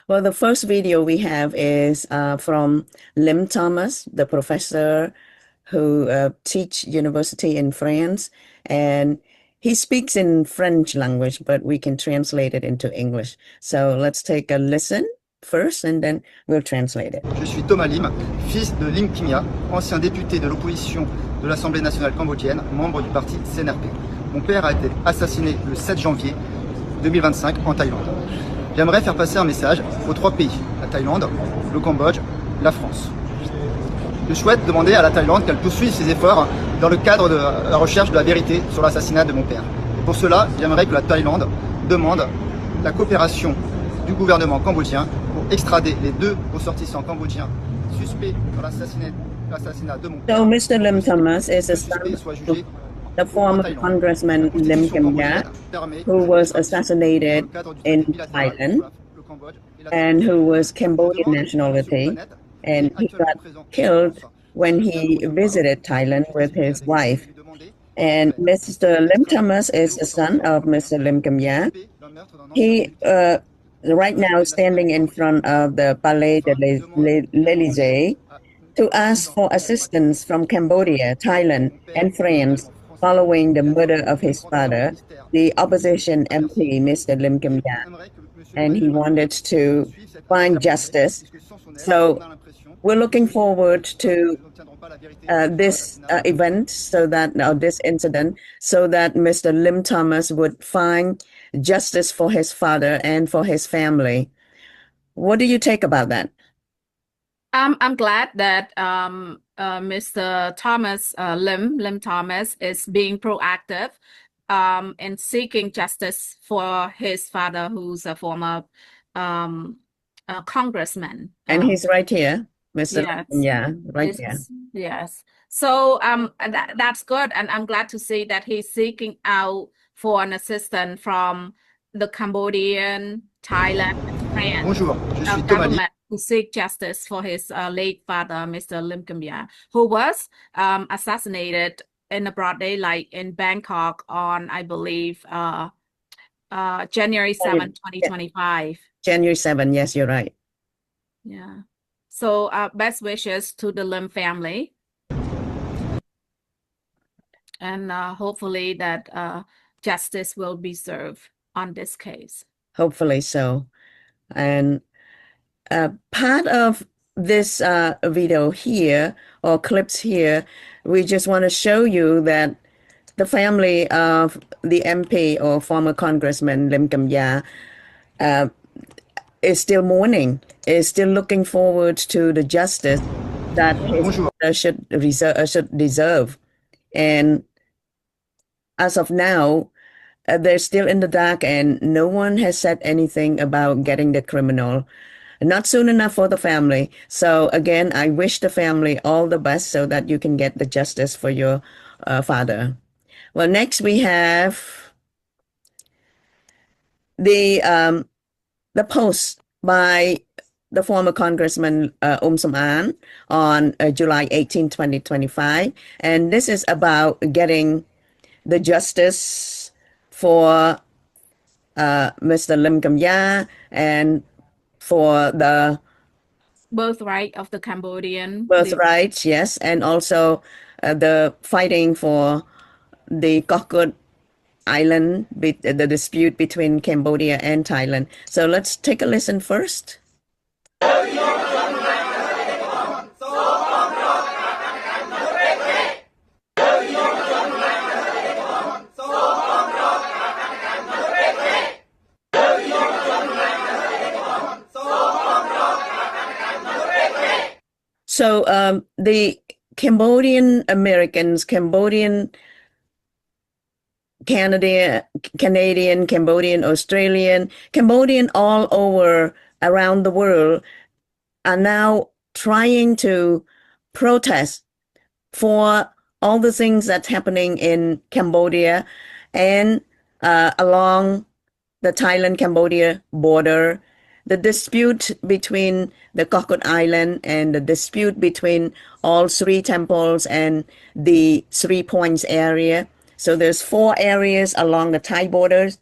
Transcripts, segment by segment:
Well, the first video we have is from Lim Thomas, the professor who teach university in France, and he speaks in French language, but we can translate it into English. So let's take a listen first, and then we'll translate it. Je suis Thomas Lim, fils de Lim Kimya, ancien député de l'opposition de l'Assemblée nationale cambodgienne, membre du parti CNRP. Mon père a été assassiné le 7 janvier 2025 en Thaïlande. J'aimerais faire passer un message aux trois pays, la Thaïlande, le Cambodge, la France. Je souhaite demander à la Thaïlande qu'elle poursuive ses efforts dans le cadre de la recherche de la vérité sur l'assassinat de mon père. Et pour cela, j'aimerais que la Thaïlande demande la coopération du gouvernement cambodgien pour extrader les deux ressortissants cambodgiens suspects dans l'assassinat de mon père. So Mr. Lim Thomas is a son of the former Congressman Lim Kimya, who was assassinated in Thailand and who was Cambodian nationality, and he got killed when he visited Thailand with his wife. And Mr. Lim Thomas is the son of Mr. Lim Kimya. He right now standing in front of the Palais de l'Élysée to ask for assistance from Cambodia, Thailand, and France following the murder of his father, the opposition MP, Mr. Lim Kimya, and he wanted to find justice. So we're looking forward to this event, so that this incident, so that Mr. Lim Thomas would find justice for his father and for his family. What do you take about that? I'm glad that Mr. Thomas Lim Thomas is being proactive in seeking justice for his father, who's a former congressman. And he's right here, Mr. Yes. Yeah, right here. Yes. So that's good, and I'm glad to see that he's seeking out for an assistance from the Cambodian, Thailand, and France Bonjour, je suis Thomas Lim. to seek justice for his late father, Mr. Lim Kimya, who was assassinated in the broad daylight in Bangkok on, I believe, January 7, 2025. January 7, yes, you're right. Yeah. So best wishes to the Lim family. And hopefully that justice will be served on this case. Hopefully so. And part of this video here, or clips here, we just want to show you that the family of the MP or former Congressman Lim Kimya is still mourning, is still looking forward to the justice that his father should deserve. And as of now, they're still in the dark, and no one has said anything about getting the criminal. Not soon enough for the family. So again, I wish the family all the best so that you can get the justice for your father. Well, next we have the post by the former Congressman Som An on July 18, 2025. And this is about getting the justice for Mr. Lim Kimya and for the birthright of the Cambodian. Birthright, yes, and also the fighting for the Kokut Island, the dispute between Cambodia and Thailand. So let's take a listen first. So the Cambodian Americans, Canadian, Cambodian, Australian, Cambodian all over around the world are now trying to protest for all the things that's happening in Cambodia and along the Thailand-Cambodia border, the dispute between the Kokut Island and the dispute between all three temples and the 3 Points area. So there's 4 areas along the Thai borders.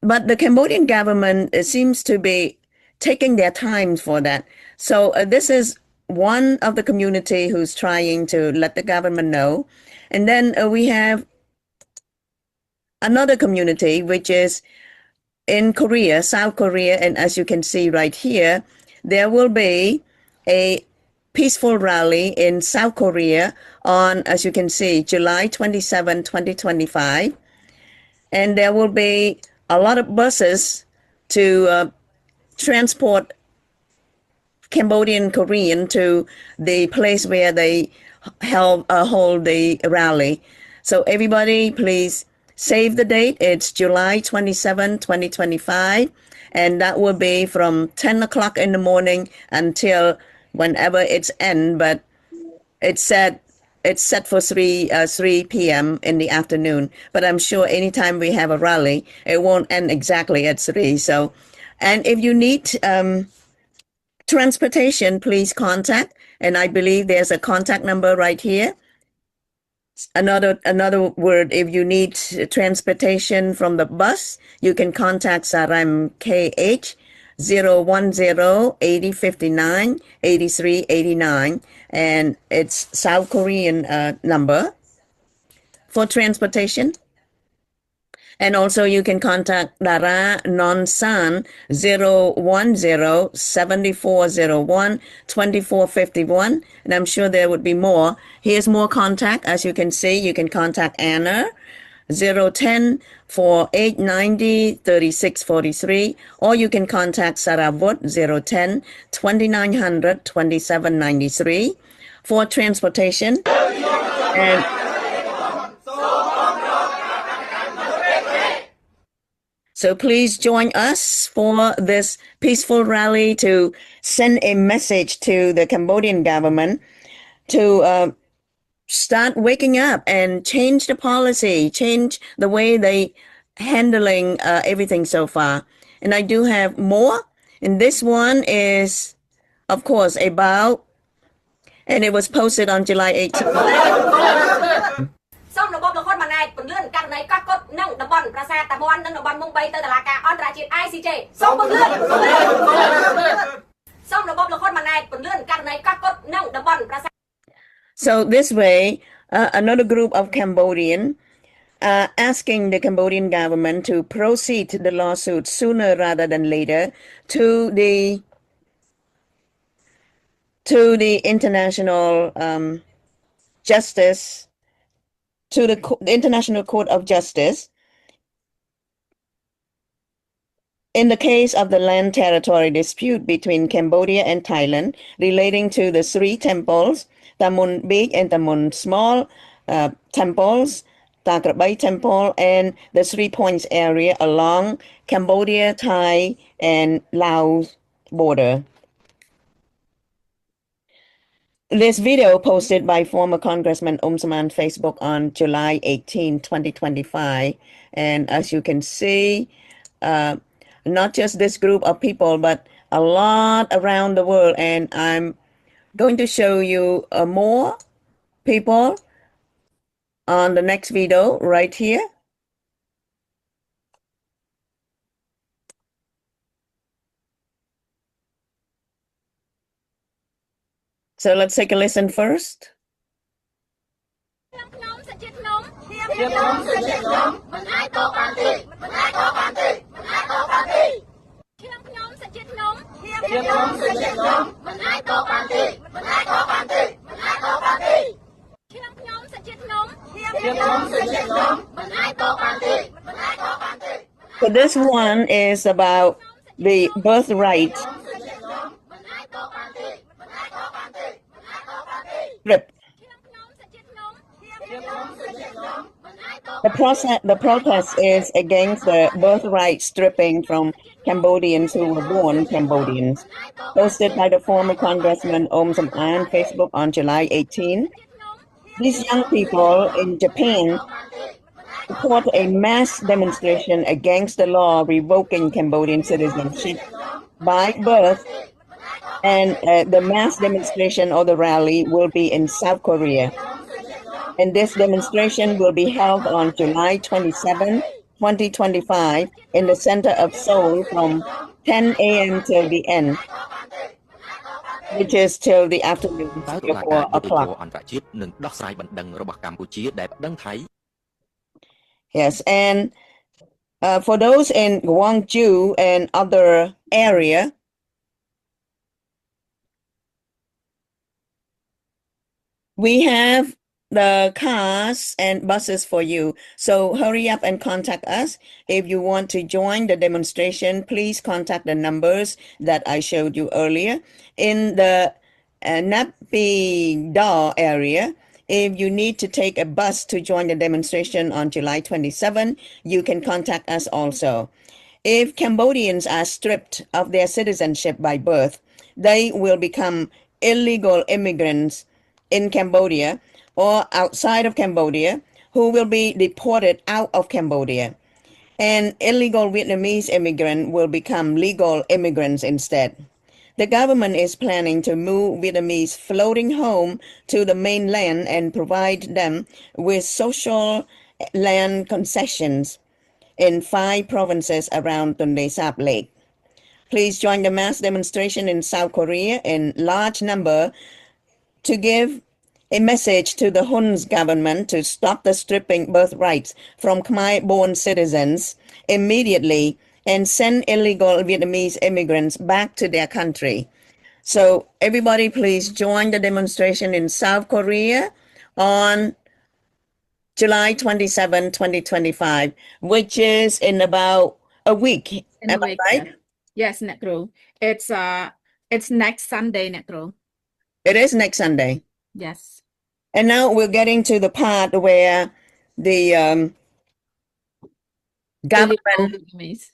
But the Cambodian government seems to be taking their time for that. So this is one of the community who's trying to let the government know. And then we have another community, which is in Korea, South Korea. And as you can see right here, there will be a peaceful rally in South Korea on, as you can see, July 27, 2025. And there will be a lot of buses to transport Cambodian Korean to the place where they hold the rally. So everybody, please save the date. It's July 27, 2025. And that will be from 10 o'clock in the morning until whenever it's end. But it's set for 3 p.m. in the afternoon. But I'm sure anytime we have a rally, it won't end exactly at 3. So, and if you need transportation, please contact. And I believe there's a contact number right here. Another word, if you need transportation from the bus, you can contact Saram KH 010-8059-8389, and it's South Korean number for transportation. And also you can contact Dara Nonsan 010-7401-2451. And I'm sure there would be more. Here's more contact. As you can see, you can contact Anna 010-4890-3643, or you can contact Saravut 010-2900-2793 for transportation. And so please join us for this peaceful rally to send a message to the Cambodian government to start waking up and change the policy, change the way they handling everything so far. And I do have more. And this one is, of course, about, and it was posted on July 18th. សូមរបបលខុនមួយថ្ងៃពន្លឿនករណីកោះកុដនិងតំបន់ប្រាសាទតាមាន់និងតំបន់មុំ3ទៅតុលាការអន្តរជាតិ ICJ សូមពន្លឿនសូមរបបលខុនមួយថ្ងៃពន្លឿនករណីកោះកុដនិងតំបន់ប្រាសាទ So this way, another group of Cambodian asking the Cambodian government to proceed the lawsuit sooner rather than later to the international justice, to the International Court of Justice in the case of the land territory dispute between Cambodia and Thailand relating to the 3 temples, Tamun Big and Tamun Small temples, Takrabai Temple, and the 3 Points area along Cambodia, Thai, and Laos border. This video posted by former Congressman Saman Facebook on July 18, 2025. And as you can see, not just this group of people, but a lot around the world. And I'm going to show you more people on the next video right here. So let's take a listen first. So this one is about the birthright strip. The protest is against the birthright stripping from Cambodians who were born Cambodians, posted by the former Congressman Sam on Facebook on July 18. These young people in Japan support a mass demonstration against the law revoking Cambodian citizenship by birth, and the mass demonstration or the rally will be in South Korea. And this demonstration will be held on July 27, 2025 in the center of Seoul from 10 a.m. till the end, which is till the afternoon, តើតុលាការ 4 យុត្តិធម៌ o'clock. អន្តរជាតិនឹងដោះស្រាយបណ្ដឹងរបស់កម្ពុជាដែលប្តឹងថៃ Yes, and for those in Gwangju and other area, we have the cars and buses for you. So hurry up and contact us. If you want to join the demonstration, please contact the numbers that I showed you earlier. In the Naypyidaw area, if you need to take a bus to join the demonstration on July 27, you can contact us also. If Cambodians are stripped of their citizenship by birth, they will become illegal immigrants in Cambodia or outside of Cambodia who will be deported out of Cambodia. And illegal Vietnamese immigrants will become legal immigrants instead. The government is planning to move Vietnamese floating home to the mainland and provide them with social land concessions in 5 provinces around Tonle Sap Lake. Please join the mass demonstration in South Korea in large number to give a message to the Hun's government to stop the stripping birthrights from Khmer-born citizens immediately and send illegal Vietnamese immigrants back to their country. So everybody please join the demonstration in South Korea on July 27, 2025, which is in about a week. Am I right? Yes, អ្នកគ្រូ it's next Sunday អ្នកគ្រូ It is next Sunday. Yes. And now we're getting to the part where the government,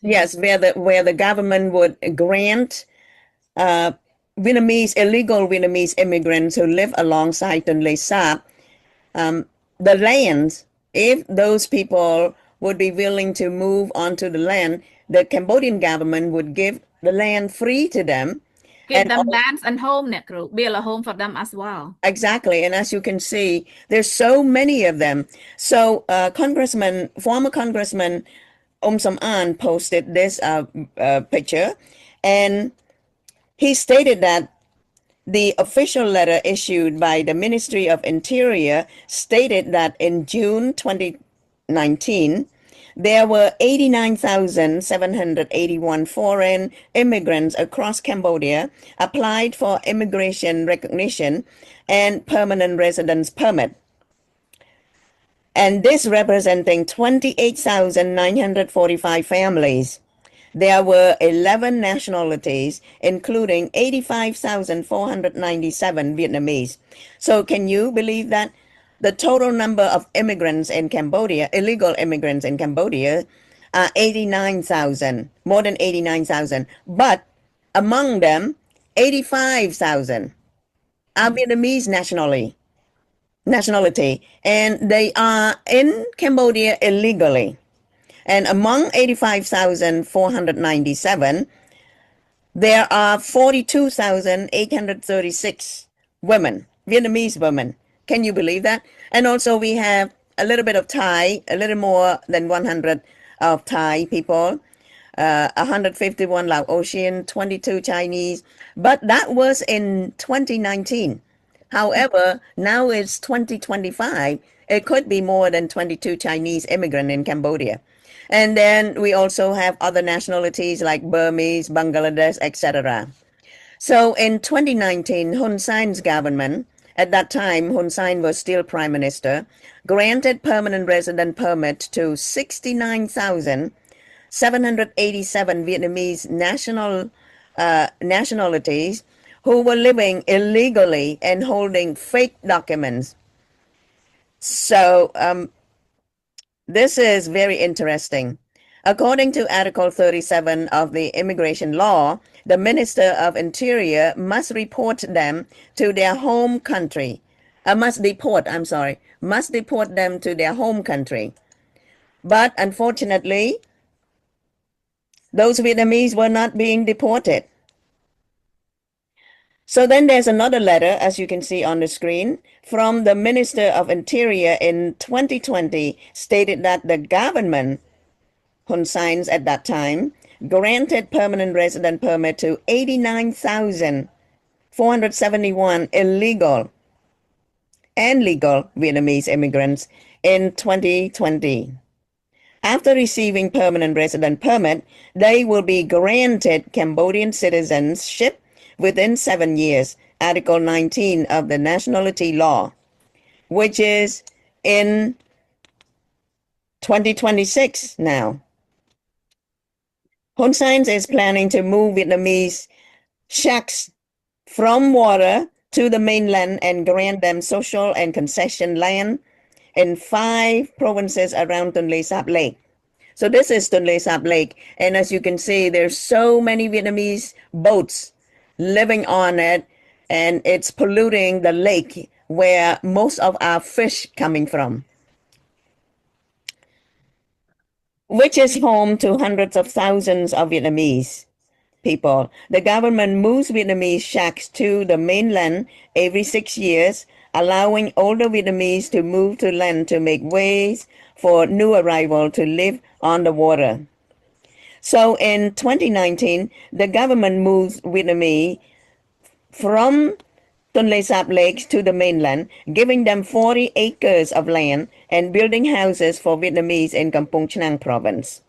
yes, where the government would grant illegal Vietnamese immigrants who live alongside Tonle Sap the lands. If those people would be willing to move onto the land, the Cambodian government would give the land free to them. Give them lands and home,អ្នកគ្រូ build a home for them as well. Exactly, and as you can see, there's so many of them. So former Congressman Som An posted this picture, and he stated that the official letter issued by the Ministry of Interior stated that in June 2019, there were 89,781 foreign immigrants across Cambodia applied for immigration recognition and permanent residence permit. And this representing 28,945 families. There were 11 nationalities, including 85,497 Vietnamese. So can you believe that the total number of immigrants in Cambodia, illegal immigrants in Cambodia, are 89,000, more than 89,000. But among them, 85,000 are Vietnamese nationality, and they are in Cambodia illegally. And among 85,497, there are 42,836 women, Vietnamese women. Can you believe that? And also we have a little bit of Thai, a little more than 100 of Thai people, 151 Laotian, 22 Chinese. But that was in 2019. However, now it's 2025. It could be more than 22 Chinese immigrants in Cambodia. And then we also have other nationalities like Burmese, Bangladesh, etc. So in 2019, Hun Sen's government, at that time, Hun Sen was still prime minister, granted permanent resident permit to 69,787 Vietnamese nationalities who were living illegally and holding fake documents. So this is very interesting. According to Article 37 of the immigration law, the Minister of Interior must report them to their home country. Must deport them to their home country. But unfortunately, those Vietnamese were not being deported. So then there's another letter, as you can see on the screen, from the Minister of Interior in 2020 stated that the government, Hun Sen's at that time, granted permanent resident permit to 89,471 illegal and legal Vietnamese immigrants in 2020. After receiving permanent resident permit, they will be granted Cambodian citizenship within 7 years, Article 19 of the Nationality Law, which is in 2026 now. Hun Sen is planning to move Vietnamese shacks from water to the mainland and grant them social and concession land in 5 provinces around Tonle Sap Lake. So this is Tonle Sap Lake, and as you can see, there's so many Vietnamese boats living on it, and it's polluting the lake where most of our fish coming from, which is home to hundreds of thousands of Vietnamese people. The government moves Vietnamese shacks to the mainland every 6 years, allowing older Vietnamese to move to land to make ways for new arrival to live on the water. So in 2019, the government moves Vietnamese from Tonle Sap Lakes to the mainland, giving them 40 acres of land and building houses for Vietnamese in Kampong Chhnang province.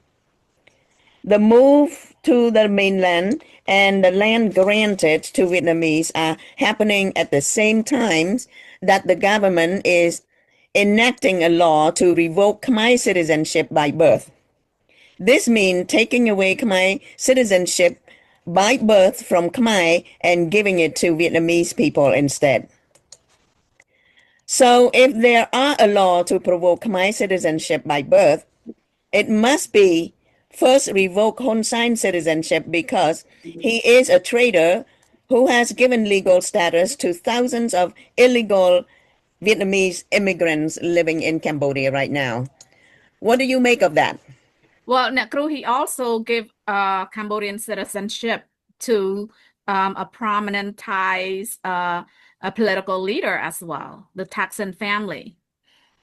The move to the mainland and the land granted to Vietnamese are happening at the same time that the government is enacting a law to revoke Khmer citizenship by birth. This means taking away Khmer citizenship by birth from Khmer and giving it to Vietnamese people instead. So if there are a law to provoke Khmer citizenship by birth, it must be first revoke Hun Sen's citizenship because he is a traitor who has given legal status to thousands of illegal Vietnamese immigrants living in Cambodia right now. What do you make of that? Well, Necru, he also gave Cambodian citizenship to a prominent Thai's a political leader as well, the Thaksin family.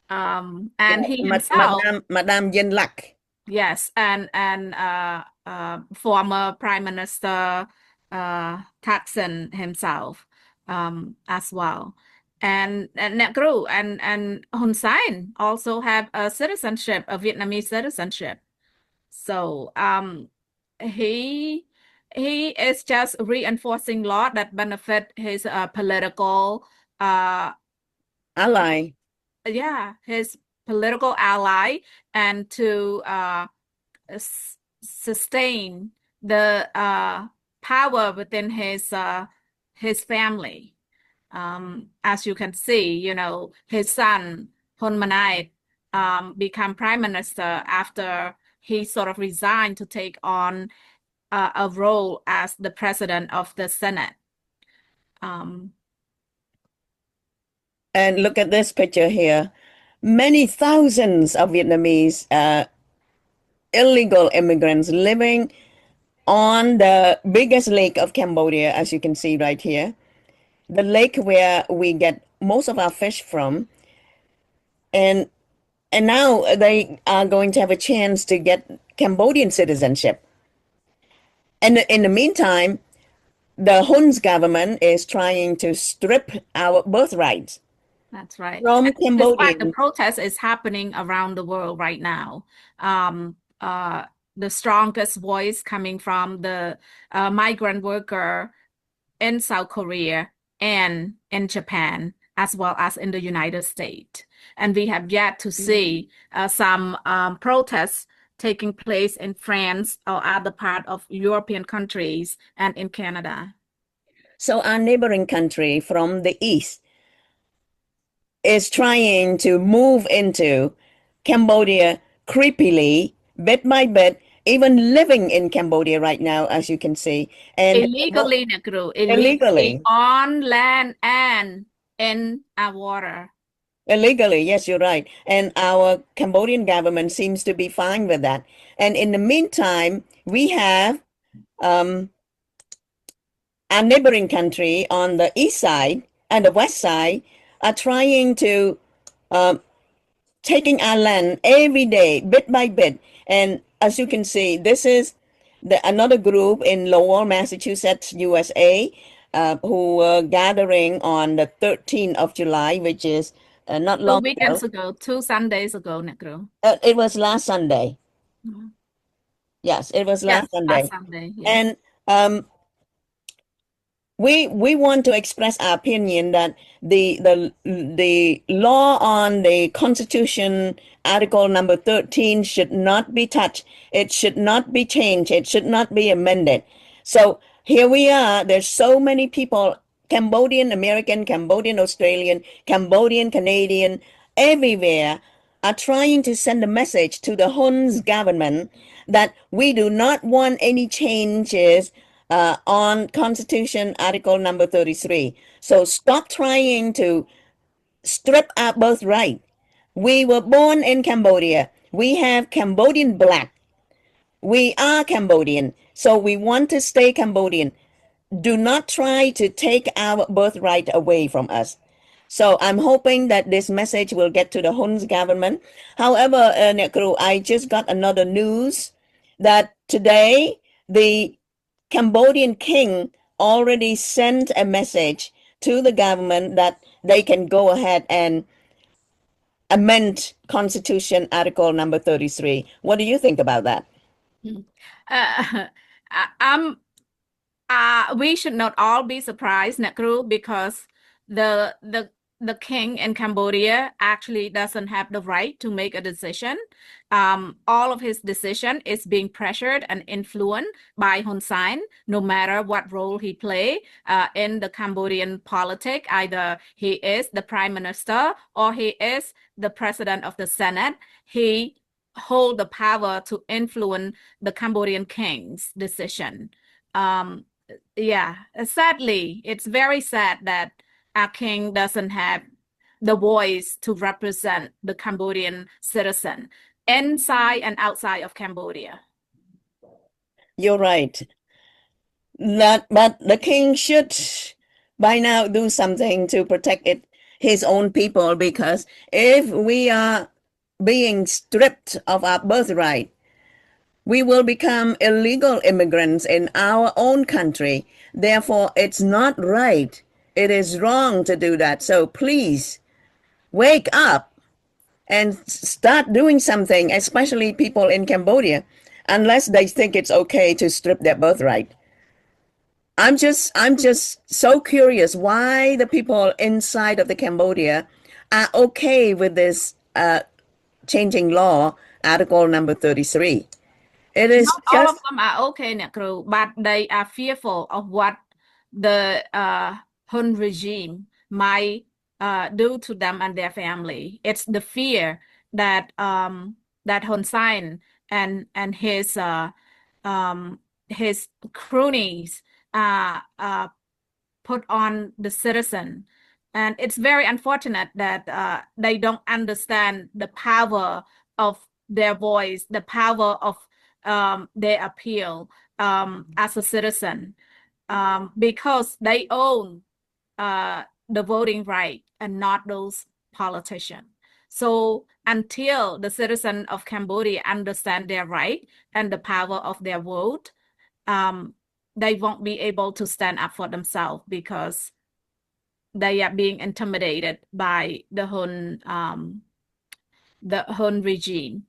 And he himself, Madame Yen Lak. yes, and former Prime Minister Thaksin himself as well. And Necru and Hun Sen also have a citizenship, a Vietnamese citizenship. So he is just reinforcing law that benefit his political ally. Yeah, his political ally, and to sustain the power within his family. As you can see, you know, his son Hun Manait became prime minister after he sort of resigned to take on a role as the president of the Senate. And look at this picture here. Many thousands of Vietnamese illegal immigrants living on the biggest lake of Cambodia, as you can see right here, the lake where we get most of our fish from. And now they are going to have a chance to get Cambodian citizenship. And in the meantime, the Hun's government is trying to strip our birthrights. That's right. From Cambodia. The protest is happening around the world right now. The strongest voice coming from the migrant worker in South Korea and in Japan, as well as in the United States. And we have yet to see some protests taking place in France or other part of European countries and in Canada. So our neighboring country from the east is trying to move into Cambodia creepily, bit by bit, even living in Cambodia right now, as you can see. And illegally, Negro, illegally on land and in our water. Illegally, yes, you're right. And our Cambodian government seems to be fine with that. And in the meantime, we have our neighboring country on the east side and the west side are trying to taking our land every day, bit by bit. And as you can see, this is another group in Lowell, Massachusetts, USA, who were gathering on the 13th of July, which is not 2 long weekends ago. ago, 2 Sundays ago,អ្នកគ្រូ It was last Sunday. Yes, it was Yes, last Sunday. last Sunday. Yes. And we want to express our opinion that the law on the Constitution, Article number 13, should not be touched. It should not be changed. It should not be amended. So here we are. There's so many people, Cambodian, American, Cambodian, Australian, Cambodian, Canadian, everywhere, are trying to send a message to the Hun's government that we do not want any changes on Constitution Article number 33. So stop trying to strip our birthright. We were born in Cambodia. We have Cambodian black. We are Cambodian. So we want to stay Cambodian. Do not try to take our birthright away from us. So I'm hoping that this message will get to the Hun's government. However, Nekru, I just got another news that today the Cambodian king already sent a message to the government that they can go ahead and amend Constitution Article number 33. What do you think about that? Uh, we should not all be surprised, Nekru, because the king in Cambodia actually doesn't have the right to make a decision. All of his decision is being pressured and influenced by Hun Sen, no matter what role he play in the Cambodian politics. Either he is the prime minister or he is the president of the Senate. He hold the power to influence the Cambodian king's decision. Yeah, sadly, it's very sad that our king doesn't have the voice to represent the Cambodian citizen inside and outside of Cambodia. You're right. But the king should by now do something to protect his own people, because if we are being stripped of our birthright, we will become illegal immigrants in our own country. Therefore, it's not right. It is wrong to do that. So please wake up and start doing something, especially people in Cambodia, unless they think it's okay to strip their birthright. I'm just so curious why the people inside of the Cambodia are okay with this changing law, Article number 33. It is Not all of them are okay, Nekru, but they are fearful of what the Hun regime might do to them and their family. It's the fear that that Hun Sen and his cronies put on the citizen. And it's very unfortunate that they don't understand the power of their voice, the power of their appeal as a citizen, because they own the voting right and not those politicians. So until the citizen of Cambodia understand their right and the power of their vote, they won't be able to stand up for themselves because they are being intimidated by the Hun regime.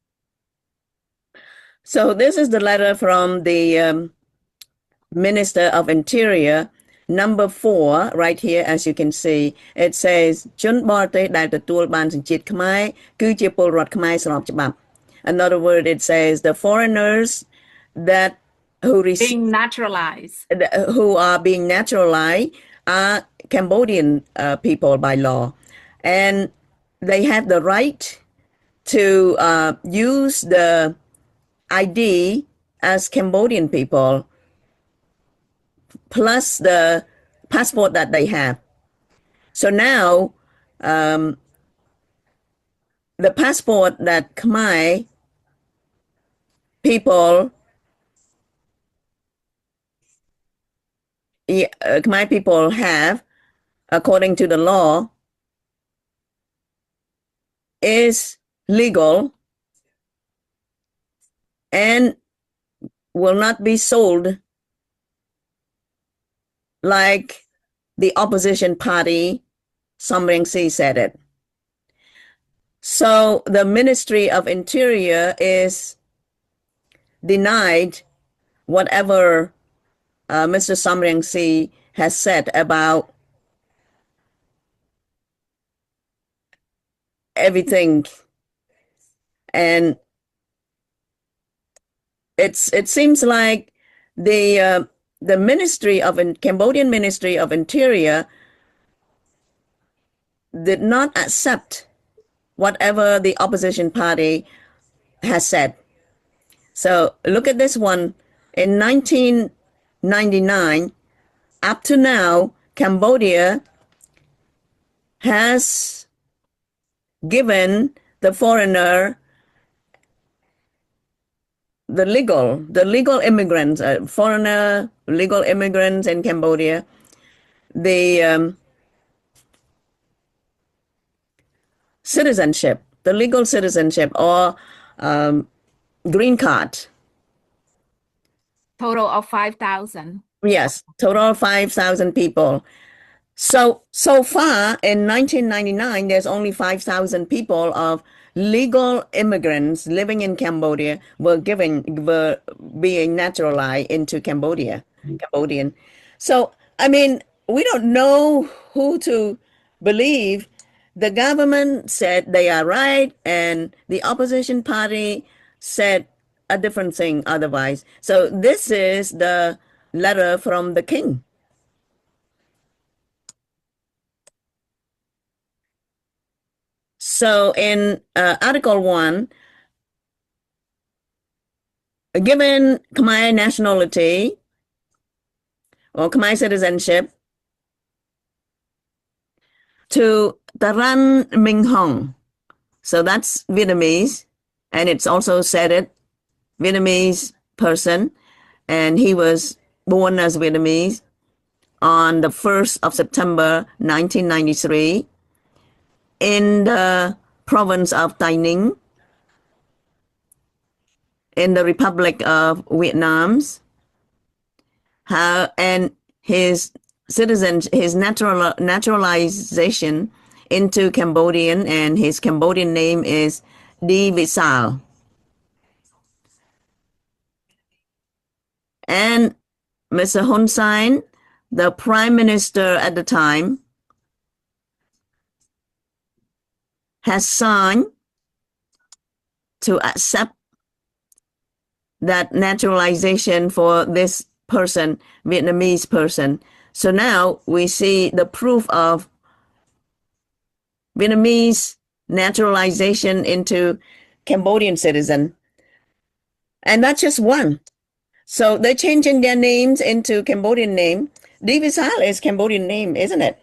So this is the letter from the Minister of Interior, number 4, right here, as you can see. It says,ជនបរទេសដែលទទួលបានសញ្ជាតិខ្មែរគឺជាពលរដ្ឋខ្មែរស្របច្បាប់. In other words, it says the foreigners that being naturalized, who are being naturalized are Cambodian people by law, and they have the right to use the ID as Cambodian people plus the passport that they have. So now the passport that Khmer people have, according to the law, is legal, and will not be sold like the opposition party, Samrengsi, said it. So the Ministry of Interior is denied whatever Mr. Samrengsi has said about everything. And it seems like the Cambodian Ministry of Interior did not accept whatever the opposition party has said. So look at this one. In 1999, up to now, Cambodia has given the foreigner, the legal immigrants, foreigner legal immigrants in Cambodia, the citizenship, the legal citizenship, or green card. Total of 5,000. Yes, total of 5,000 people. So far in 1999, there's only 5,000 people of legal immigrants living in Cambodia were being naturalized into Cambodian. So, I mean, we don't know who to believe. The government said they are right, and the opposition party said a different thing otherwise. So this is the letter from the king. So in Article 1, given Khmer nationality or Khmer citizenship to Taran Minh Hong. So that's Vietnamese, and it's also said it, Vietnamese person, and he was born as Vietnamese on the 1st of September 1993 in the province of Tây Ninh in the Republic of Vietnam. And his naturalization into Cambodian, and his Cambodian name is Di Visal. And Mr. Hun Sen, the prime minister at the time, has signed to accept that naturalization for this person, Vietnamese person. So now we see the proof of Vietnamese naturalization into Cambodian citizen. And that's just one. So they're changing their names into Cambodian name. Di Visal is Cambodian name, isn't it?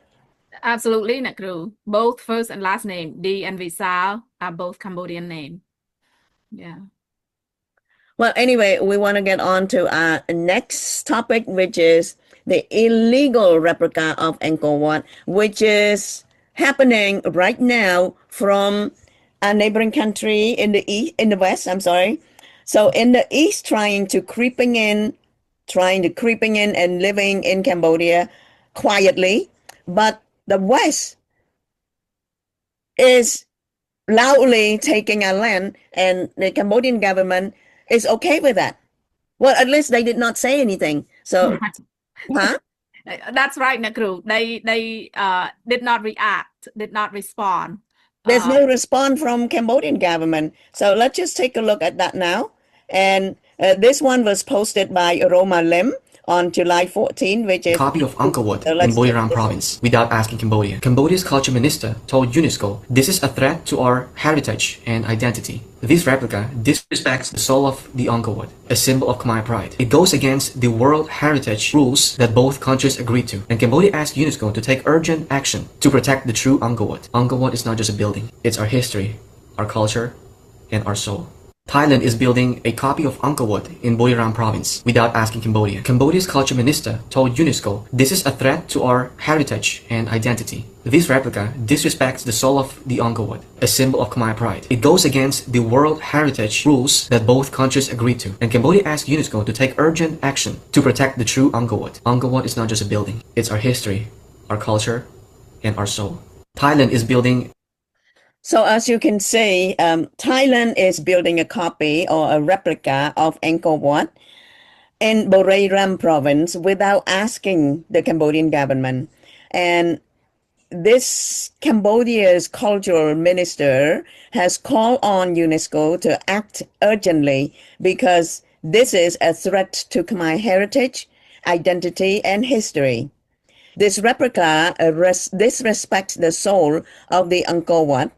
Absolutely, Nakru. Both first and last name, Di and Visal, are both Cambodian name. Yeah. Well, anyway, we want to get on to our next topic, which is the illegal replica of Angkor Wat, which is happening right now from a neighboring country in the east, in the west. I'm sorry. So in the east, trying to creeping in and living in Cambodia quietly, but the west is loudly taking our land, and the Cambodian government is okay with that. Well, at least they did not say anything. So, huh? That's right, Nakru. They did not react, did not respond. There's no response from Cambodian government. So let's just take a look at that now. And this one was posted by Roma Lim on July 14, which is copy of Angkor Wat in Buriram province without asking Cambodia. Cambodia's culture minister told UNESCO, "This is a threat to our heritage and identity. This replica disrespects the soul of the Angkor Wat, a symbol of Khmer pride. It goes against the World Heritage rules that both countries agreed to." And Cambodia asked UNESCO to take urgent action to protect the true Angkor Wat. Angkor Wat is not just a building. It's our history, our culture, and our soul. Thailand is building a copy of Angkor Wat in Buriram province without asking Cambodia. Cambodia's culture minister told UNESCO, "This is a threat to our heritage and identity. This replica disrespects the soul of the Angkor Wat, a symbol of Khmer pride. It goes against the World Heritage rules that both countries agreed to." And Cambodia asked UNESCO to take urgent action to protect the true Angkor Wat. Angkor Wat is not just a building. It's our history, our culture, and our soul. Thailand is building. So as you can see, Thailand is building a copy or a replica of Angkor Wat in Buriram province without asking the Cambodian government. And this Cambodia's cultural minister has called on UNESCO to act urgently because this is a threat to Khmer heritage, identity, and history. This replica disrespects the soul of the Angkor Wat,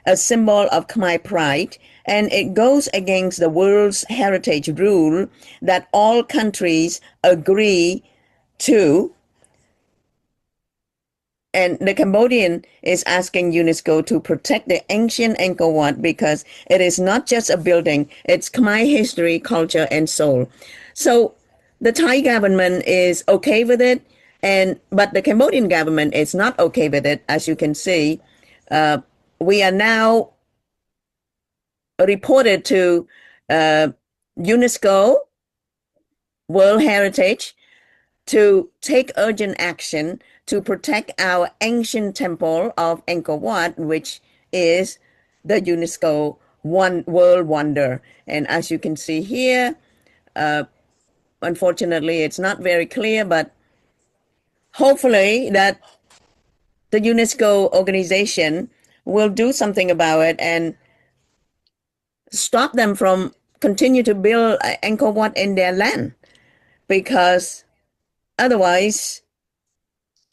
a symbol of Khmer pride, and it goes against the World's Heritage rule that all countries agree to. And the Cambodian is asking UNESCO to protect the ancient Angkor Wat because it is not just a building, it's Khmer history, culture, and soul. So the Thai government is okay with it, but the Cambodian government is not okay with it, as you can see. We are now reported to UNESCO World Heritage to take urgent action to protect our ancient temple of Angkor Wat, which is the UNESCO World Wonder. And as you can see here, unfortunately, it's not very clear, but hopefully that the UNESCO organization will do something about it and stop them from continue to build Angkor Wat in their land, because otherwise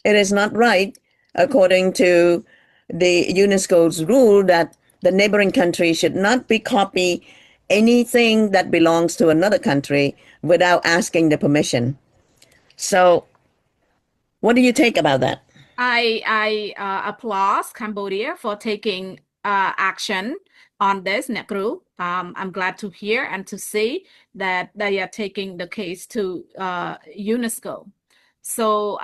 it is not right according to the UNESCO's rule that the neighboring country should not be copy anything that belongs to another country without asking the permission. So what do you take about that? I applaud Cambodia for taking action on this, Nekru. I'm glad to hear and to see that they are taking the case to UNESCO. So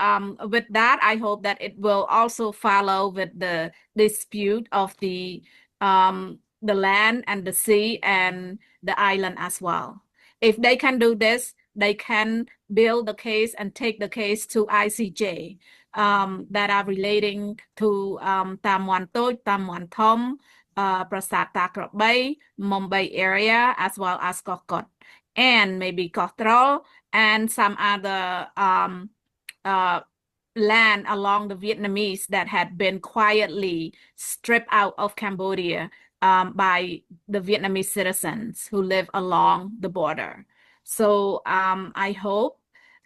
with that, I hope that it will also follow with the dispute of the land and the sea and the island as well. If they can do this, they can build the case and take the case to ICJ that are relating to Tam Wan Toi, Tam Wan Thom, Prasat Tak Bay, Mumbai area, as well as Kokot, and maybe Kotrol, and some other land along the Vietnamese that had been quietly stripped out of Cambodia by the Vietnamese citizens who live along the border. So I hope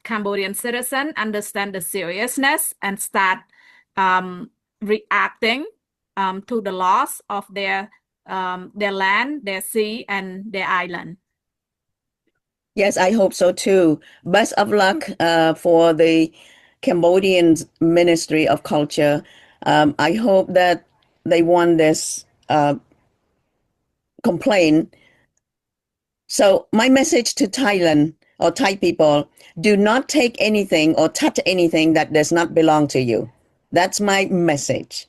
Cambodian citizens understand the seriousness and start reacting to the loss of their land, their sea, and their island. Yes, I hope so too. Best of luck for the Cambodian Ministry of Culture. I hope that they won this complaint. So my message to Thailand or Thai people, do not take anything or touch anything that does not belong to you. That's my message.